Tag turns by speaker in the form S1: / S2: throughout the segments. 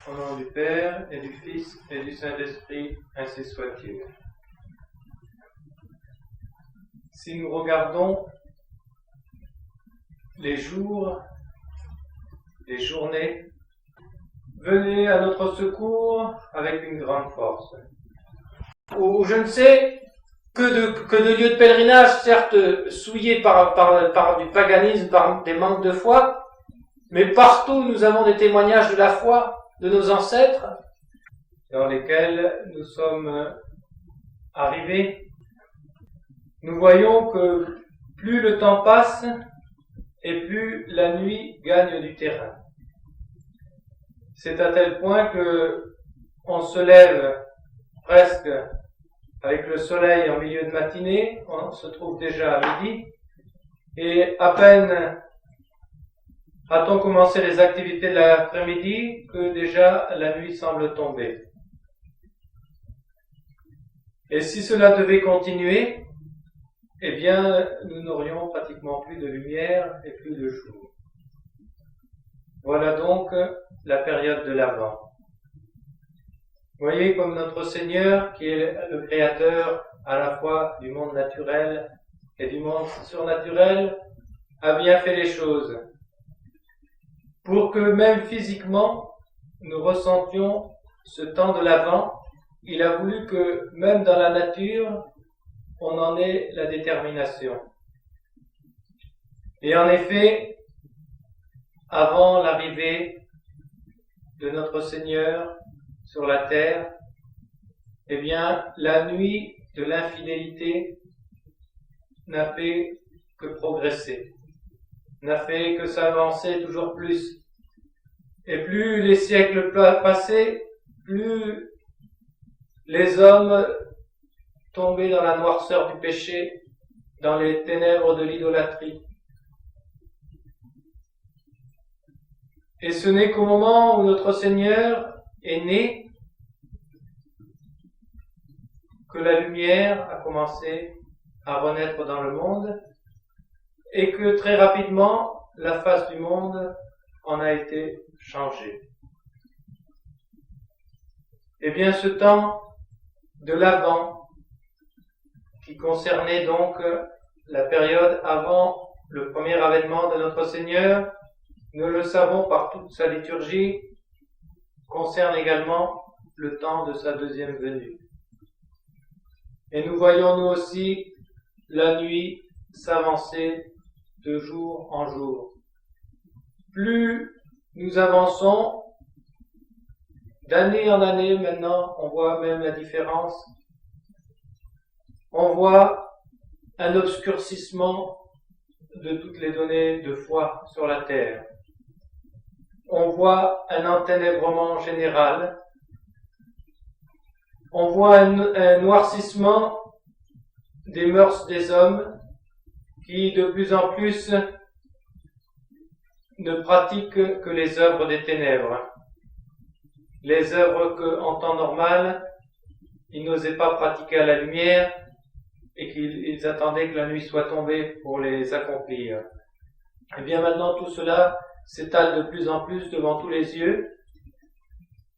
S1: Au nom du Père, et du Fils, et du Saint-Esprit, ainsi soit-il. Si nous regardons les jours, les journées, venez à notre secours avec une grande force. Ou je ne sais que de lieux de pèlerinage, certes souillés par du paganisme, par des manques de foi, mais partout nous avons des témoignages de la foi de nos ancêtres, dans lesquels nous sommes arrivés. Nous voyons que plus le temps passe et plus la nuit gagne du terrain. C'est à tel point que on se lève presque avec le soleil en milieu de matinée, on se trouve déjà à midi, et à peine a-t-on commencé les activités de l'après-midi que déjà la nuit semble tomber. Et si cela devait continuer, eh bien, nous n'aurions pratiquement plus de lumière et plus de jour. Voilà donc la période de l'Avent. Vous voyez comme notre Seigneur, qui est le Créateur à la fois du monde naturel et du monde surnaturel, a bien fait les choses. Pour que même physiquement, nous ressentions ce temps de l'Avent, il a voulu que même dans la nature, on en ait la détermination. Et en effet, avant l'arrivée de notre Seigneur sur la terre, eh bien, la nuit de l'infidélité n'a fait que progresser, n'a fait que s'avancer toujours plus. Et plus les siècles passaient, plus les hommes tombaient dans la noirceur du péché, dans les ténèbres de l'idolâtrie. Et ce n'est qu'au moment où notre Seigneur est né que la lumière a commencé à renaître dans le monde et que très rapidement la face du monde en a été changée. Eh bien, ce temps de l'Avent, qui concernait donc la période avant le premier avènement de notre Seigneur, nous le savons par toute sa liturgie, concerne également le temps de sa deuxième venue. Et nous voyons nous aussi la nuit s'avancer de jour en jour. Plus nous avançons, d'année en année maintenant, on voit même la différence. On voit un obscurcissement de toutes les données de foi sur la terre. On voit un enténèbrement général. On voit un noircissement des mœurs des hommes qui de plus en plus ne pratiquent que les œuvres des ténèbres. Les œuvres qu'en temps normal, ils n'osaient pas pratiquer à la lumière et qu'ils attendaient que la nuit soit tombée pour les accomplir. Et bien maintenant tout cela s'étale de plus en plus devant tous les yeux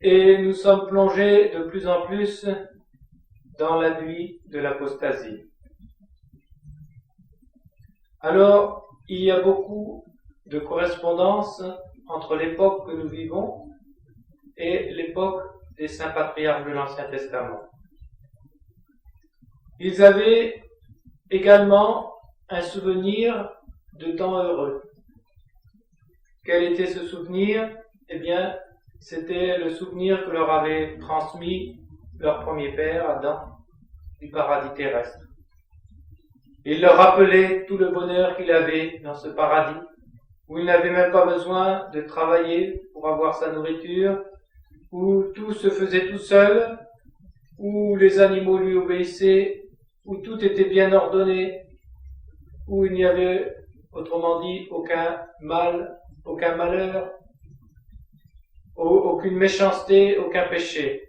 S1: et nous sommes plongés de plus en plus dans la nuit de l'apostasie. Alors, il y a beaucoup de correspondance entre l'époque que nous vivons et l'époque des saints patriarches de l'Ancien Testament. Ils avaient également un souvenir de temps heureux. Quel était ce souvenir? Eh bien, c'était le souvenir que leur avait transmis leur premier père, Adam, du paradis terrestre. Il leur rappelait tout le bonheur qu'il avait dans ce paradis, où il n'avait même pas besoin de travailler pour avoir sa nourriture, où tout se faisait tout seul, où les animaux lui obéissaient, où tout était bien ordonné, où il n'y avait, autrement dit, aucun mal, aucun malheur, aucune méchanceté, aucun péché.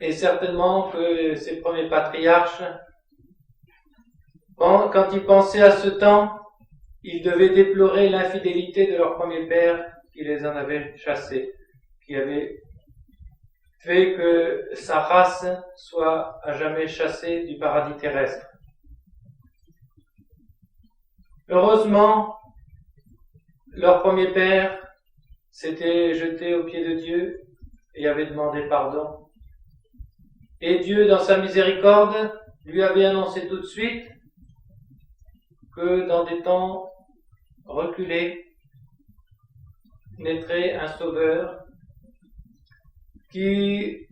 S1: Et certainement que ces premiers patriarches, quand ils pensaient à ce temps, ils devaient déplorer l'infidélité de leur premier père qui les en avait chassés, qui avait fait que sa race soit à jamais chassée du paradis terrestre. Heureusement, leur premier père s'était jeté aux pieds de Dieu et avait demandé pardon. Et Dieu, dans sa miséricorde, lui avait annoncé tout de suite que dans des temps reculés naîtrait un sauveur qui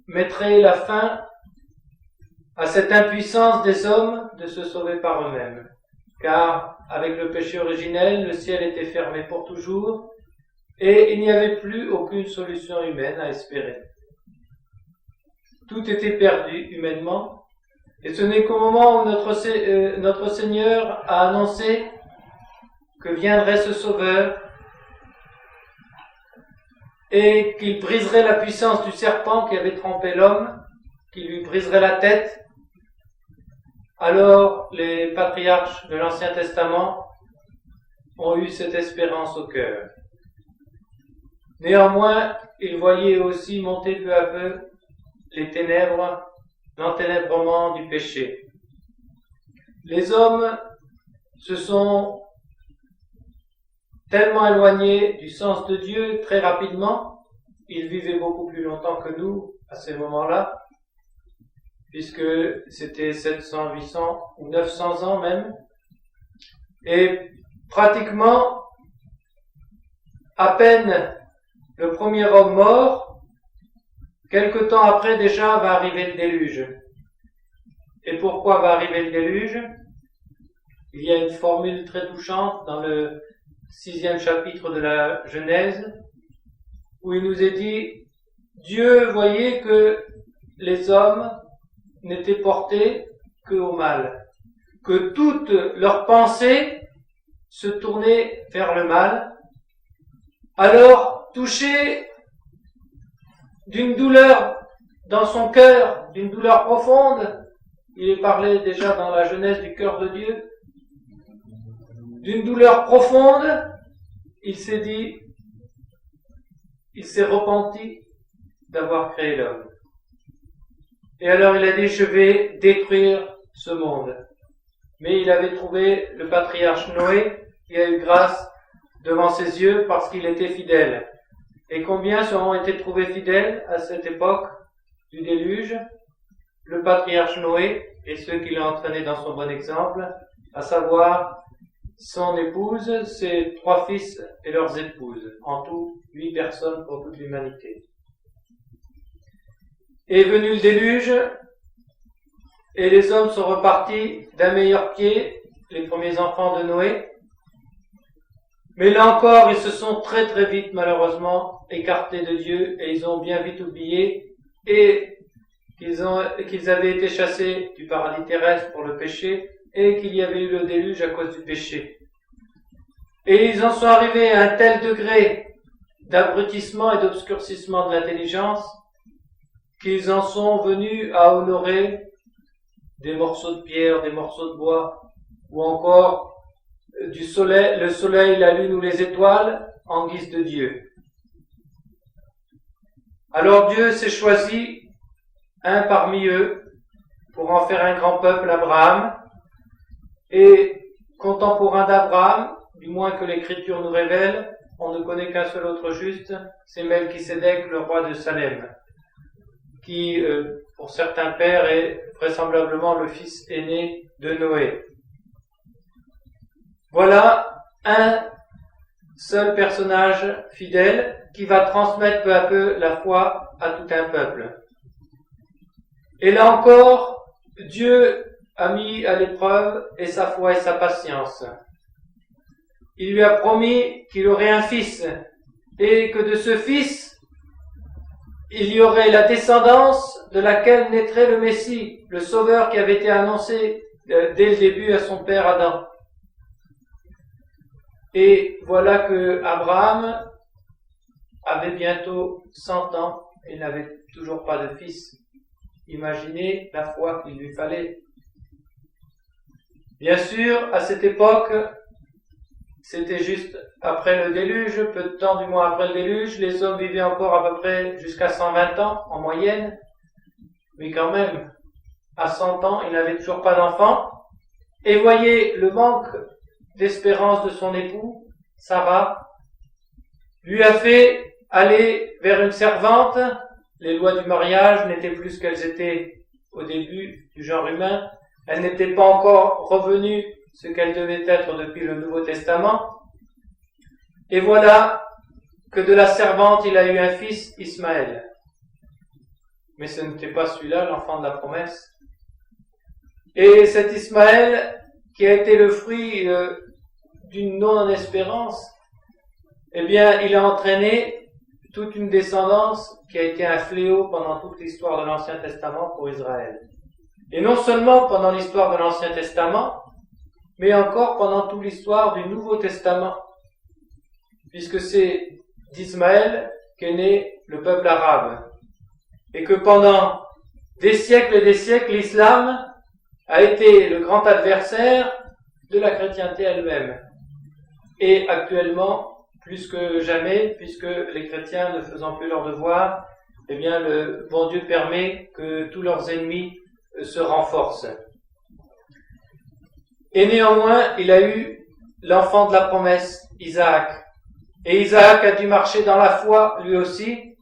S1: mettrait la fin à cette impuissance des hommes de se sauver par eux-mêmes. Car avec le péché originel, le ciel était fermé pour toujours et il n'y avait plus aucune solution humaine à espérer. Tout était perdu humainement, et ce n'est qu'au moment où notre Seigneur a annoncé que viendrait ce Sauveur et qu'il briserait la puissance du serpent qui avait trompé l'homme, qui lui briserait la tête. Alors les patriarches de l'Ancien Testament ont eu cette espérance au cœur. Néanmoins, ils voyaient aussi monter peu à peu les ténèbres, l'enténèbrement du péché. Les hommes se sont tellement éloignés du sens de Dieu très rapidement, ils vivaient beaucoup plus longtemps que nous à ces moments-là, puisque c'était 700, 800 ou 900 ans même, et pratiquement, à peine le premier homme mort, quelque temps après déjà va arriver le déluge. Et pourquoi va arriver le déluge? Il y a une formule très touchante dans le 6e chapitre de la Genèse, où il nous est dit, Dieu voyait que les hommes n'étaient portés qu'au mal, que toutes leurs pensées se tournaient vers le mal. Alors, touché d'une douleur dans son cœur, d'une douleur profonde, il est parlé déjà dans la Genèse du cœur de Dieu, d'une douleur profonde, il s'est dit, il s'est repenti d'avoir créé l'homme. Et alors il a dit, je vais détruire ce monde. Mais il avait trouvé le patriarche Noé, qui a eu grâce devant ses yeux parce qu'il était fidèle. Et combien seront été trouvés fidèles à cette époque du déluge? Le patriarche Noé et ceux qui l'ont entraîné dans son bon exemple, à savoir son épouse, ses 3 fils et leurs épouses. En tout, 8 personnes pour toute l'humanité. Est venu le déluge, et les hommes sont repartis d'un meilleur pied, les premiers enfants de Noé. Mais là encore, ils se sont très très vite, malheureusement, écartés de Dieu, et ils ont bien vite oublié, et qu'ils avaient été chassés du paradis terrestre pour le péché, et qu'il y avait eu le déluge à cause du péché. Et ils en sont arrivés à un tel degré d'abrutissement et d'obscurcissement de l'intelligence, qu'ils en sont venus à honorer des morceaux de pierre, des morceaux de bois, ou encore du soleil, le soleil, la lune ou les étoiles en guise de Dieu. Alors Dieu s'est choisi un parmi eux pour en faire un grand peuple, Abraham, et contemporain d'Abraham, du moins que l'Écriture nous révèle, on ne connaît qu'un seul autre juste, c'est Melchisédek, le roi de Salem, qui, pour certains pères, est vraisemblablement le fils aîné de Noé. Voilà un seul personnage fidèle qui va transmettre peu à peu la foi à tout un peuple. Et là encore, Dieu a mis à l'épreuve et sa foi et sa patience. Il lui a promis qu'il aurait un fils et que de ce fils, il y aurait la descendance de laquelle naîtrait le Messie, le Sauveur qui avait été annoncé dès le début à son père Adam. Et voilà que Abraham avait bientôt 100 ans et n'avait toujours pas de fils. Imaginez la foi qu'il lui fallait. Bien sûr, à cette époque, c'était juste après le déluge, peu de temps du moins après le déluge, les hommes vivaient encore à peu près jusqu'à 120 ans en moyenne, mais quand même, à 100 ans, il n'avait toujours pas d'enfant. Et voyez le manque d'espérance de son époux, Sarah, lui a fait aller vers une servante. Les lois du mariage n'étaient plus ce qu'elles étaient au début du genre humain. Elles n'étaient pas encore revenues ce qu'elles devaient être depuis le Nouveau Testament. Et voilà que de la servante, il a eu un fils, Ismaël. Mais ce n'était pas celui-là, l'enfant de la promesse. Et cet Ismaël, qui a été le fruit d'une non-espérance, eh bien, il a entraîné toute une descendance qui a été un fléau pendant toute l'histoire de l'Ancien Testament pour Israël. Et non seulement pendant l'histoire de l'Ancien Testament, mais encore pendant toute l'histoire du Nouveau Testament, puisque c'est d'Ismaël qu'est né le peuple arabe. Et que pendant des siècles et des siècles, l'islam a été le grand adversaire de la chrétienté elle-même. Et actuellement, plus que jamais, puisque les chrétiens ne faisant plus leur devoir, eh bien, le bon Dieu permet que tous leurs ennemis se renforcent. Et néanmoins, il a eu l'enfant de la promesse, Isaac. Et Isaac a dû marcher dans la foi, lui aussi,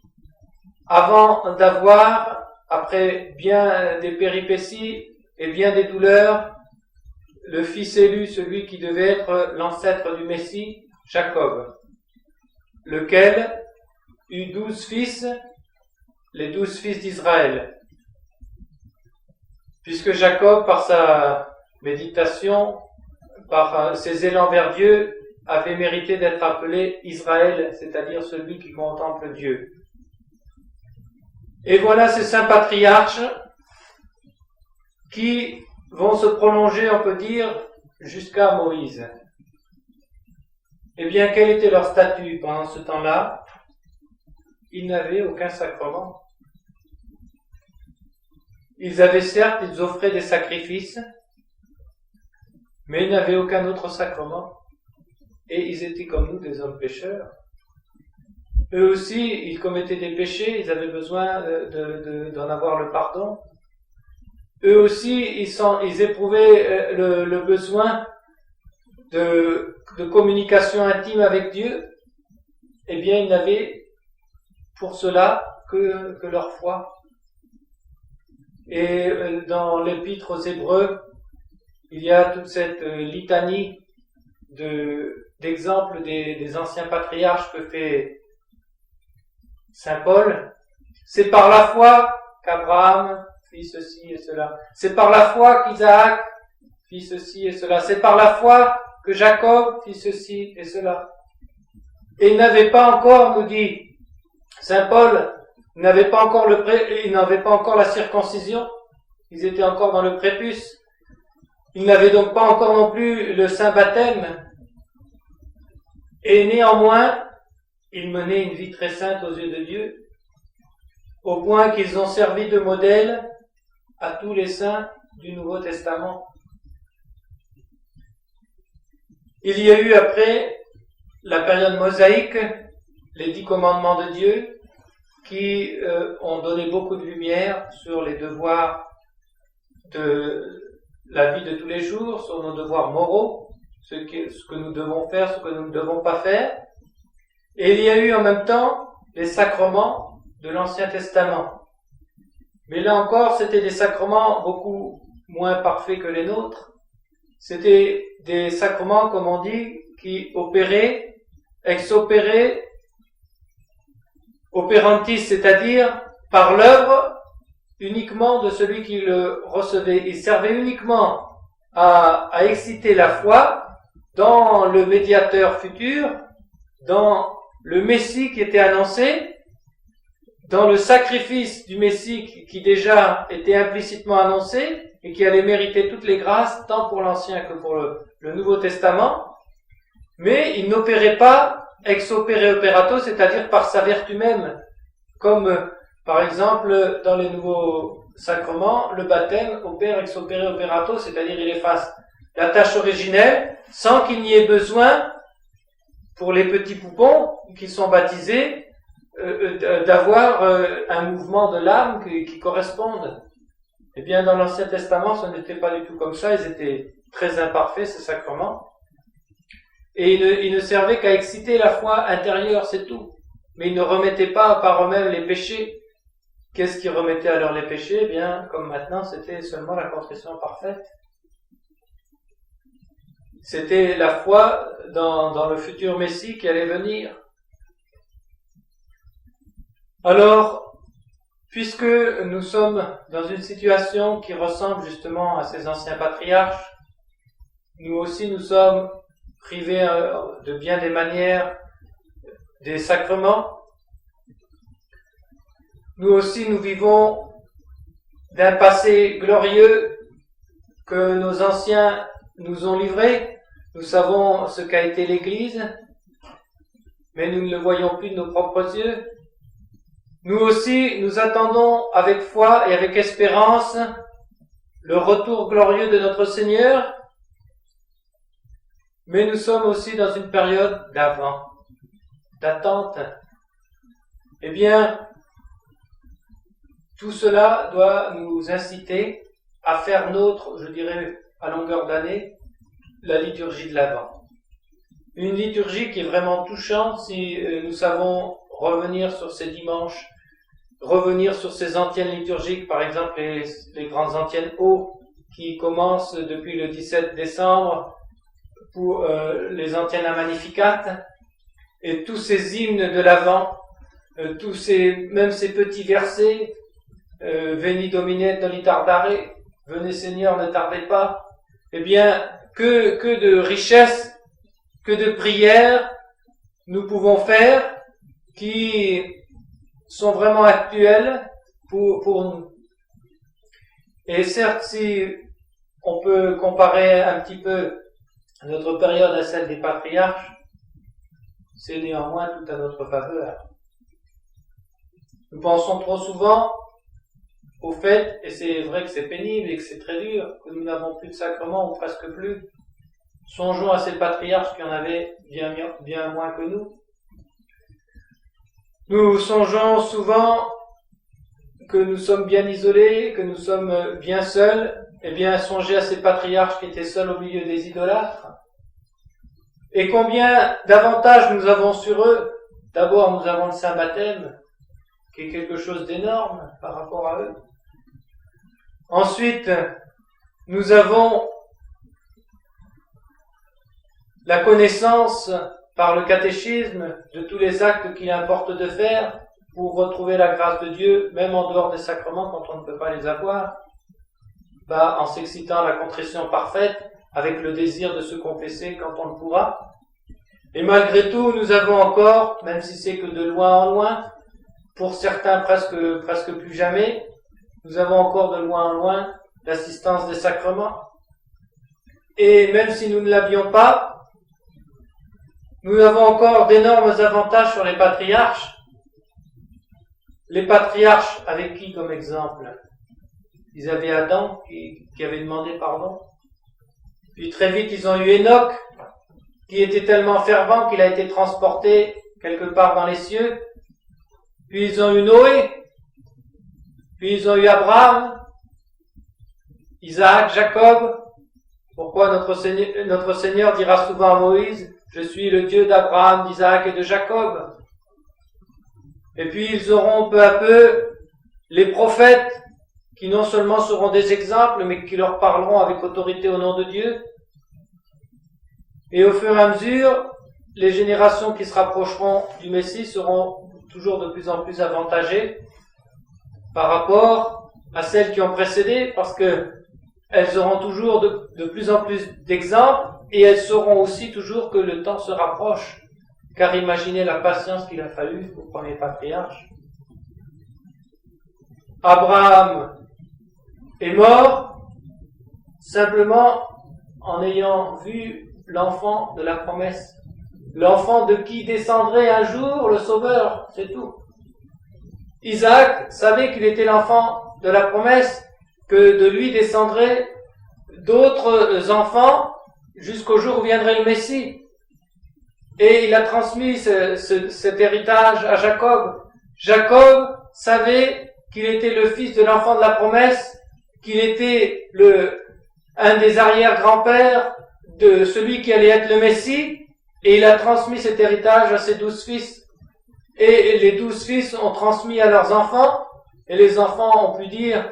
S1: avant d'avoir, après bien des péripéties et bien des douleurs, le fils élu, celui qui devait être l'ancêtre du Messie, Jacob, lequel eut 12 fils, les 12 fils d'Israël. Puisque Jacob, par sa méditation, par ses élans vers Dieu, avait mérité d'être appelé Israël, c'est-à-dire celui qui contemple Dieu. Et voilà ces saints patriarches qui vont se prolonger, on peut dire, jusqu'à Moïse. Eh bien, quel était leur statut pendant ce temps-là? Ils n'avaient aucun sacrement. Ils avaient certes, ils offraient des sacrifices, mais ils n'avaient aucun autre sacrement. Et ils étaient comme nous, des hommes pécheurs. Eux aussi, ils commettaient des péchés, ils avaient besoin d'en avoir le pardon. Eux aussi, ils éprouvaient le besoin de communication intime avec Dieu. Eh bien, ils n'avaient pour cela que leur foi. Et dans l'Épître aux Hébreux, il y a toute cette litanie d'exemples des anciens patriarches que fait Saint Paul. C'est par la foi qu'Abraham fit ceci et cela. C'est par la foi qu'Isaac fit ceci et cela. C'est par la foi que Jacob fit ceci et cela. Et il n'avait pas encore, nous dit Saint Paul, ils n'avaient pas encore la circoncision. Ils étaient encore dans le prépuce. Ils n'avaient donc pas encore non plus le saint baptême. Et néanmoins, ils menaient une vie très sainte aux yeux de Dieu, au point qu'ils ont servi de modèle à tous les saints du Nouveau Testament. Il y a eu après la période mosaïque, les 10 commandements de Dieu, qui ont donné beaucoup de lumière sur les devoirs de la vie de tous les jours, sur nos devoirs moraux, ce que nous devons faire, ce que nous ne devons pas faire. Et il y a eu en même temps les sacrements de l'Ancien Testament. Mais là encore, c'était des sacrements beaucoup moins parfaits que les nôtres. C'était des sacrements, comme on dit, qui opéraient, ex opere operantis, c'est-à-dire par l'œuvre uniquement de celui qui le recevait. Il servait uniquement à exciter la foi dans le médiateur futur, dans le Messie qui était annoncé, dans le sacrifice du Messie qui déjà était implicitement annoncé et qui allait mériter toutes les grâces, tant pour l'Ancien que pour le Nouveau Testament. Mais il n'opérait pas ex opere operato, c'est-à-dire par sa vertu même, comme par exemple dans les nouveaux sacrements, le baptême opère ex opere operato, c'est-à-dire il efface la tâche originelle sans qu'il n'y ait besoin pour les petits poupons qui sont baptisés, d'avoir un mouvement de l'âme qui corresponde. Eh bien, dans l'Ancien Testament, ce n'était pas du tout comme ça. Ils étaient très imparfaits, ces sacrements. Et ils ne servaient qu'à exciter la foi intérieure, c'est tout. Mais ils ne remettaient pas par eux-mêmes les péchés. Qu'est-ce qui remettait alors les péchés? Eh bien, comme maintenant, c'était seulement la contrition parfaite. C'était la foi dans le futur Messie qui allait venir. Alors, puisque nous sommes dans une situation qui ressemble justement à ces anciens patriarches, nous aussi nous sommes privés de bien des manières des sacrements. Nous aussi nous vivons d'un passé glorieux que nos anciens nous ont livré. Nous savons ce qu'a été l'Église, mais nous ne le voyons plus de nos propres yeux. Nous aussi, nous attendons avec foi et avec espérance le retour glorieux de notre Seigneur, mais nous sommes aussi dans une période d'avant, d'attente. Eh bien, tout cela doit nous inciter à faire nôtre, je dirais, à longueur d'année, la liturgie de l'Avent. Une liturgie qui est vraiment touchante si nous savons revenir sur ces dimanches, revenir sur ces antiennes liturgiques, par exemple les grandes antiennes O qui commencent depuis le 17 décembre pour les antiennes à Magnificat, et tous ces hymnes de l'Avent, même ces petits versets, Veni Domine noli tardare, venez Seigneur, ne tardez pas, eh bien, que de richesses, que de prières nous pouvons faire qui sont vraiment actuelles pour nous. Et certes, si on peut comparer un petit peu notre période à celle des patriarches, c'est néanmoins tout à notre faveur. Nous pensons trop souvent au fait, et c'est vrai que c'est pénible et que c'est très dur, que nous n'avons plus de sacrements ou presque plus. Songeons à ces patriarches qui en avaient bien moins que nous. Nous songeons souvent que nous sommes bien isolés, que nous sommes bien seuls. Eh bien, songez à ces patriarches qui étaient seuls au milieu des idolâtres. Et combien d'avantages nous avons sur eux. D'abord, nous avons le Saint Baptême, qui est quelque chose d'énorme par rapport à eux. Ensuite, nous avons la connaissance par le catéchisme de tous les actes qu'il importe de faire pour retrouver la grâce de Dieu, même en dehors des sacrements quand on ne peut pas les avoir, en s'excitant à la contrition parfaite, avec le désir de se confesser quand on le pourra. Et malgré tout, nous avons encore, même si c'est que de loin en loin, pour certains presque plus jamais, nous avons encore de loin en loin l'assistance des sacrements. Et même si nous ne l'avions pas, nous avons encore d'énormes avantages sur les patriarches. Les patriarches avec qui comme exemple? Ils avaient Adam qui avait demandé pardon. Puis très vite ils ont eu Enoch qui était tellement fervent qu'il a été transporté quelque part dans les cieux. Puis ils ont eu Noé. Puis ils ont eu Abraham, Isaac, Jacob. Pourquoi notre Seigneur dira souvent à Moïse, je suis le Dieu d'Abraham, d'Isaac et de Jacob. Et puis ils auront peu à peu les prophètes qui non seulement seront des exemples, mais qui leur parleront avec autorité au nom de Dieu. Et au fur et à mesure, les générations qui se rapprocheront du Messie seront toujours de plus en plus avantagées par rapport à celles qui ont précédé, parce que elles auront toujours de plus en plus d'exemples, et elles sauront aussi toujours que le temps se rapproche. Car imaginez la patience qu'il a fallu au premier patriarche. Abraham est mort simplement en ayant vu l'enfant de la promesse. L'enfant de qui descendrait un jour le Sauveur, c'est tout. Isaac savait qu'il était l'enfant de la promesse, que de lui descendraient d'autres enfants jusqu'au jour où viendrait le Messie. Et il a transmis cet héritage à Jacob. Jacob savait qu'il était le fils de l'enfant de la promesse, qu'il était un des arrière-grands-pères de celui qui allait être le Messie, et il a transmis cet héritage à ses 12 fils. Et les 12 fils ont transmis à leurs enfants, et les enfants ont pu dire,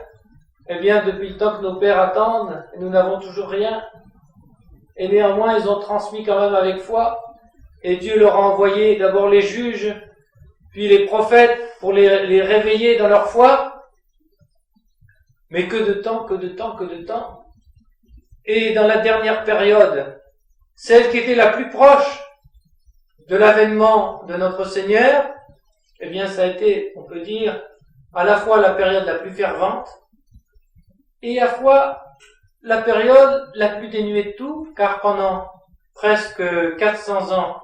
S1: eh bien, depuis le temps que nos pères attendent, nous n'avons toujours rien. Et néanmoins, ils ont transmis quand même avec foi, et Dieu leur a envoyé d'abord les juges, puis les prophètes pour les réveiller dans leur foi. Mais que de temps. Et dans la dernière période, celle qui était la plus proche de l'avènement de notre Seigneur, eh bien ça a été, on peut dire, à la fois la période la plus fervente et à la fois la période la plus dénuée de tout, car pendant presque 400 ans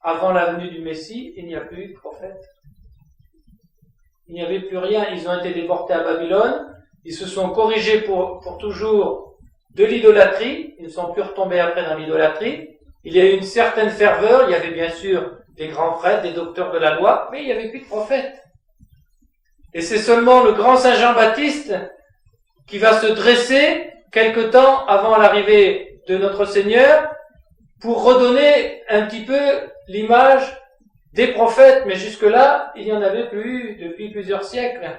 S1: avant la venue du Messie, il n'y a plus eu de prophète. Il n'y avait plus rien. Ils ont été déportés à Babylone, ils se sont corrigés pour toujours de l'idolâtrie, ils ne sont plus retombés après dans l'idolâtrie. Il y a eu une certaine ferveur, il y avait bien sûr des grands prêtres, des docteurs de la loi, mais il n'y avait plus de prophètes. Et c'est seulement le grand Saint Jean-Baptiste qui va se dresser quelque temps avant l'arrivée de notre Seigneur pour redonner un petit peu l'image des prophètes, mais jusque-là, il n'y en avait plus eu depuis plusieurs siècles.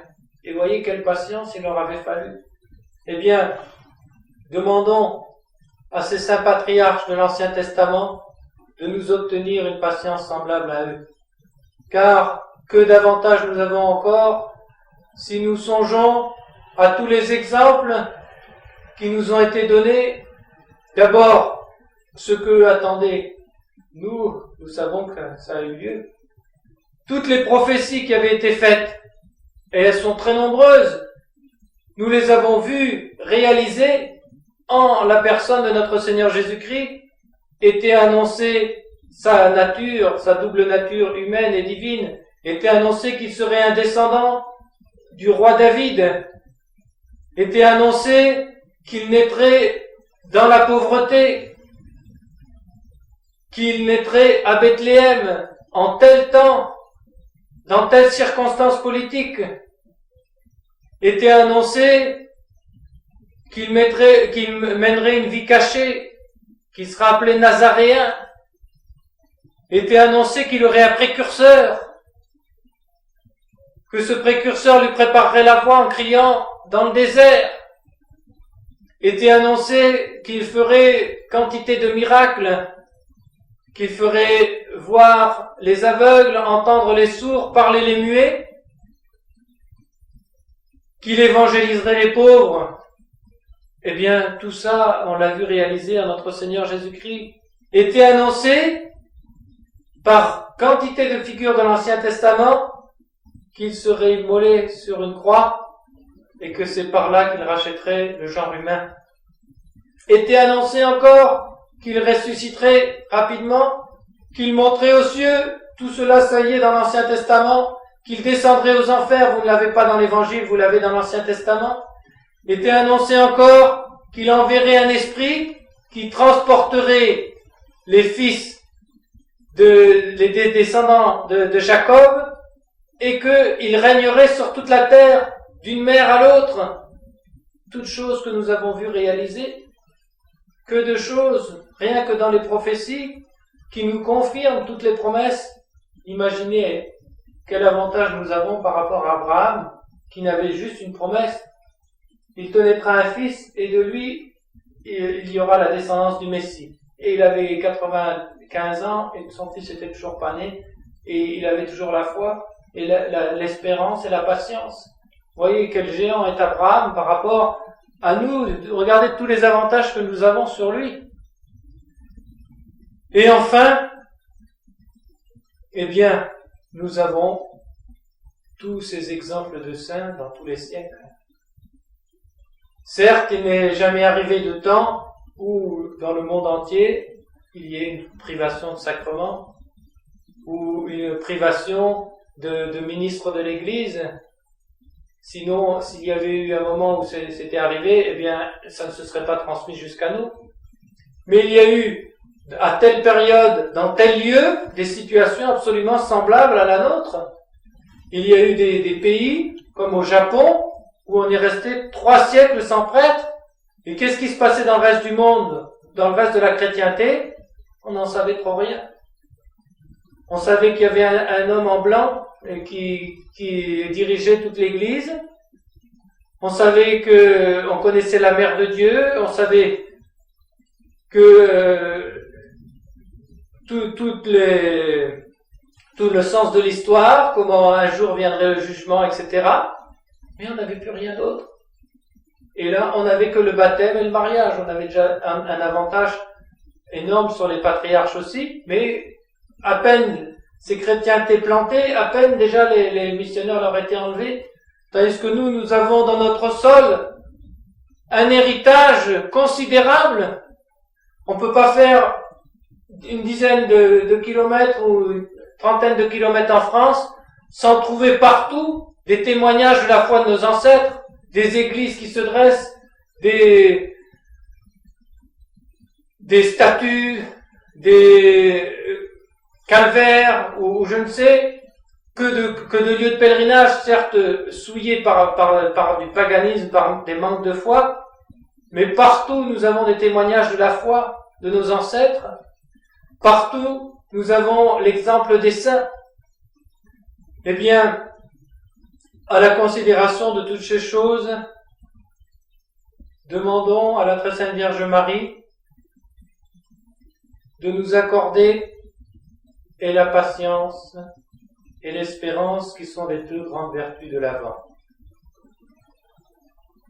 S1: Et voyez quelle patience il leur avait fallu. Eh bien, demandons à ces saints patriarches de l'Ancien Testament de nous obtenir une patience semblable à eux. Car que davantage nous avons encore si nous songeons à tous les exemples qui nous ont été donnés. D'abord, ce que attendez, nous savons que ça a eu lieu. Toutes les prophéties qui avaient été faites, et elles sont très nombreuses, nous les avons vues réalisées en la personne de notre Seigneur Jésus-Christ. Était annoncée sa nature, sa double nature humaine et divine, était annoncé qu'il serait un descendant du roi David, était annoncé qu'il naîtrait dans la pauvreté, qu'il naîtrait à Bethléem en tel temps, dans telle circonstance politique, était annoncé qu'il mènerait une vie cachée, qu'il sera appelé Nazaréen, était annoncé qu'il aurait un précurseur, que ce précurseur lui préparerait la voie en criant dans le désert, était annoncé qu'il ferait quantité de miracles, qu'il ferait voir les aveugles, entendre les sourds, parler les muets, qu'il évangéliserait les pauvres. Eh bien, tout ça, on l'a vu réaliser à notre Seigneur Jésus-Christ, était annoncé par quantité de figures de l'Ancien Testament qu'il serait immolé sur une croix et que c'est par là qu'il rachèterait le genre humain. Était annoncé encore qu'il ressusciterait rapidement, qu'il monterait aux cieux, tout cela ça y est dans l'Ancien Testament, qu'il descendrait aux enfers, vous ne l'avez pas dans l'Évangile, vous l'avez dans l'Ancien Testament. Était annoncé encore qu'il enverrait un esprit qui transporterait les fils des descendants de Jacob et qu'il régnerait sur toute la terre d'une mer à l'autre. Toutes choses que nous avons vues réaliser, que de choses, rien que dans les prophéties, qui nous confirment toutes les promesses. Imaginez quel avantage nous avons par rapport à Abraham, qui n'avait juste une promesse. Il te naîtra un fils, et de lui, il y aura la descendance du Messie. Et il avait 95 ans, et son fils était toujours pas né, et il avait toujours la foi, et l'espérance et la patience. Vous voyez quel géant est Abraham par rapport à nous. Regardez tous les avantages que nous avons sur lui. Et enfin, eh bien, nous avons tous ces exemples de saints dans tous les siècles. Certes, il n'est jamais arrivé de temps où, dans le monde entier, il y ait une privation de sacrement, ou une privation de ministres de l'Église. Sinon, s'il y avait eu un moment où c'était arrivé, eh bien, ça ne se serait pas transmis jusqu'à nous. Mais il y a eu à telle période, dans tel lieu, des situations absolument semblables à la nôtre. Il y a eu des pays, comme au Japon, où on est resté 3 siècles sans prêtre. Et qu'est-ce qui se passait dans le reste du monde, dans le reste de la chrétienté? On n'en savait trop rien. On savait qu'il y avait un homme en blanc qui dirigeait toute l'Église. On savait on connaissait la mère de Dieu. On savait que tout le sens de l'histoire, comment un jour viendrait le jugement, etc. Mais on n'avait plus rien d'autre. Et là, on n'avait que le baptême et le mariage. On avait déjà un avantage énorme sur les patriarches aussi, mais à peine ces chrétiens étaient plantés, à peine déjà les missionnaires leur étaient enlevés. Tandis que nous avons dans notre sol un héritage considérable. On ne peut pas faire une dizaine de kilomètres ou une trentaine de kilomètres en France sans trouver partout des témoignages de la foi de nos ancêtres, des églises qui se dressent, des statues, des calvaires, ou je ne sais, que de lieux de pèlerinage, certes souillés par du paganisme, par des manques de foi, mais partout nous avons des témoignages de la foi de nos ancêtres, partout nous avons l'exemple des saints. Eh bien, à la considération de toutes ces choses, demandons à la très sainte Vierge Marie de nous accorder et la patience et l'espérance qui sont les 2 grandes vertus de l'Avent.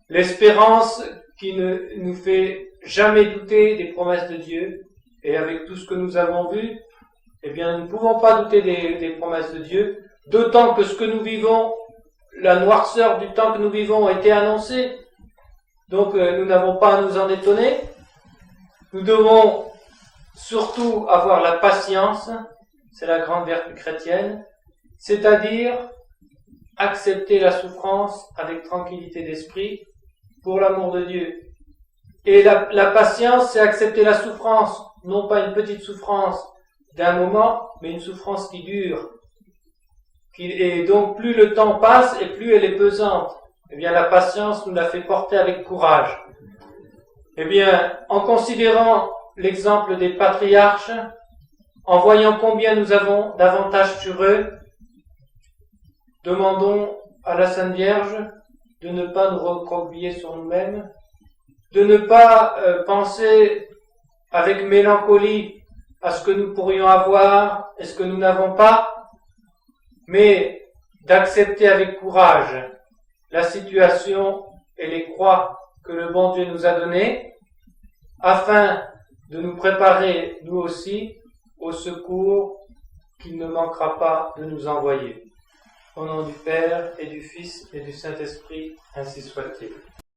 S1: L'espérance qui ne nous fait jamais douter des promesses de Dieu, et avec tout ce que nous avons vu, eh bien nous ne pouvons pas douter des promesses de Dieu, d'autant que ce que nous vivons, la noirceur du temps que nous vivons a été annoncée, donc nous n'avons pas à nous en étonner. Nous devons surtout avoir la patience, c'est la grande vertu chrétienne, c'est-à-dire accepter la souffrance avec tranquillité d'esprit pour l'amour de Dieu. Et la patience, c'est accepter la souffrance, non pas une petite souffrance d'un moment, mais une souffrance qui dure. Et donc plus le temps passe et plus elle est pesante. Eh bien la patience nous la fait porter avec courage. Eh bien, en considérant l'exemple des patriarches, en voyant combien nous avons d'avantages sur eux, demandons à la Sainte Vierge de ne pas nous recroqueviller sur nous-mêmes, de ne pas penser avec mélancolie à ce que nous pourrions avoir et ce que nous n'avons pas, mais d'accepter avec courage la situation et les croix que le bon Dieu nous a données, afin de nous préparer, nous aussi, au secours qu'il ne manquera pas de nous envoyer. Au nom du Père et du Fils et du Saint-Esprit, ainsi soit-il.